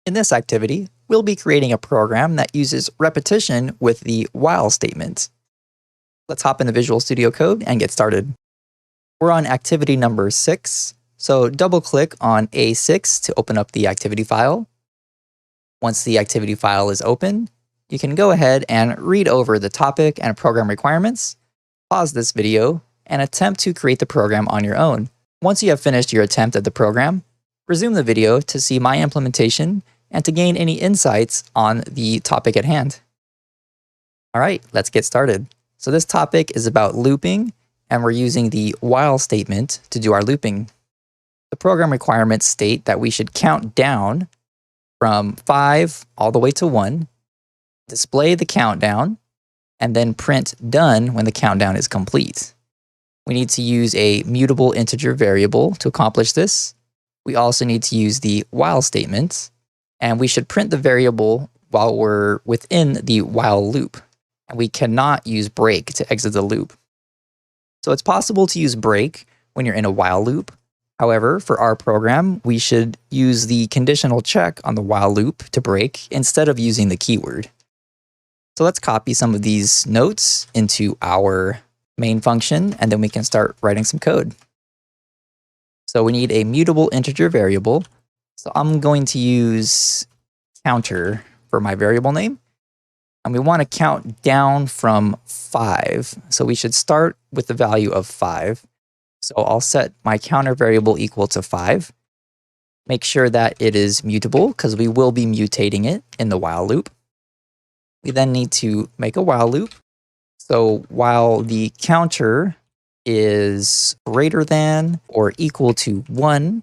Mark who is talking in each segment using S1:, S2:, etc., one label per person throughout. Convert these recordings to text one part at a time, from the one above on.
S1: In this activity, we'll be creating a program that uses repetition with the while statement. Let's hop into Visual Studio Code and get started. We're on activity number 6, so double-click on A6 to open up the activity file. Once the activity file is open, you can go ahead and read over the topic and program requirements, pause this video, and attempt to create the program on your own. Once you have finished your attempt at the program, resume the video to see my implementation and to gain any insights on the topic at hand. All right, let's get started. So this topic is about looping, and we're using the while statement to do our looping. The program requirements state that we should count down from 5 all the way to 1, display the countdown, and then print done when the countdown is complete. We need to use a mutable integer variable to accomplish this. We also need to use the while statement, and we should print the variable while we're within the while loop. And we cannot use break to exit the loop. So it's possible to use break when you're in a while loop. However, for our program, we should use the conditional check on the while loop to break instead of using the keyword. So let's copy some of these notes into our main function, and then we can start writing some code. So we need a mutable integer variable. So I'm going to use counter for my variable name. And we want to count down from 5. So we should start with the value of 5. So I'll set my counter variable equal to 5. Make sure that it is mutable because we will be mutating it in the while loop. We then need to make a while loop. So while the counter is greater than or equal to 1,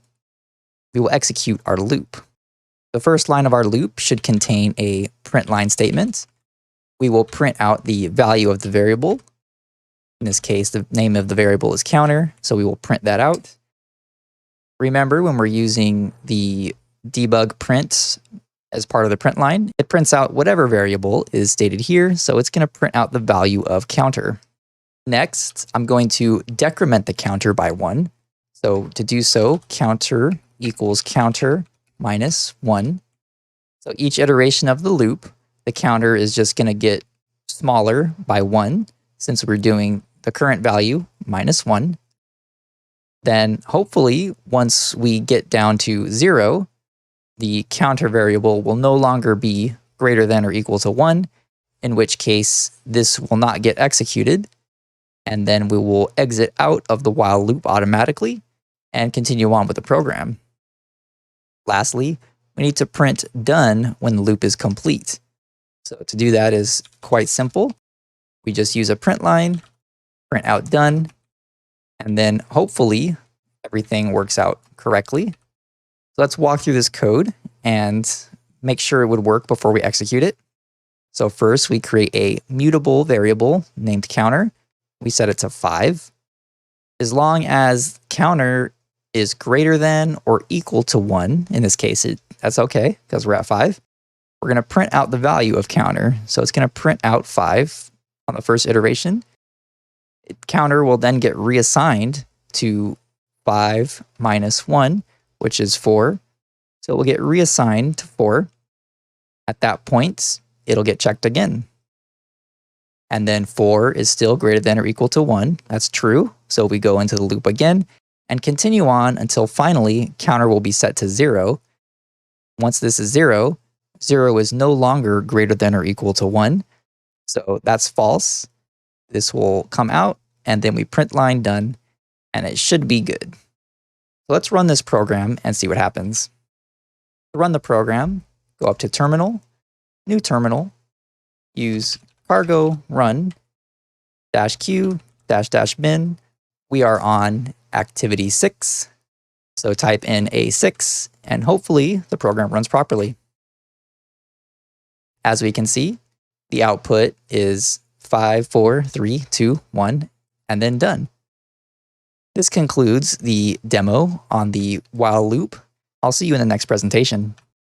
S1: we will execute our loop. The first line of our loop should contain a print line statement. We will print out the value of the variable. In this case, the name of the variable is counter, so we will print that out. Remember, when we're using the debug print as part of the print line, it prints out whatever variable is stated here, so it's going to print out the value of counter. Next, I'm going to decrement the counter by 1. So to do so, counter equals counter minus 1. So each iteration of the loop, the counter is just going to get smaller by 1 since we're doing the current value minus 1. Then hopefully, once we get down to 0, the counter variable will no longer be greater than or equal to 1, in which case this will not get executed. And then we will exit out of the while loop automatically and continue on with the program. Lastly, we need to print done when the loop is complete. So to do that is quite simple. We just use a print line, print out done, and then hopefully everything works out correctly. So let's walk through this code and make sure it would work before we execute it. So first we create a mutable variable named counter. We set it to 5. As long as counter is greater than or equal to 1, in this case, that's okay because we're at 5. We're going to print out the value of counter. So it's going to print out 5 on the first iteration. Counter will then get reassigned to 5 minus 1, which is 4. So it will get reassigned to 4. At that point, it'll get checked again. And then 4 is still greater than or equal to 1. That's true. So we go into the loop again and continue on until finally counter will be set to 0. Once this is 0, 0 is no longer greater than or equal to 1. So that's false. This will come out, and then we print line done, and it should be good. So let's run this program and see what happens. To run the program, go up to Terminal, New Terminal, use cargo run -q -bin. We are on activity 6, so type in A6, and hopefully the program runs properly. As we can see, the output is 5, 4, 3, 2, 1, and then done. This concludes the demo on the while loop. I'll see you in the next presentation.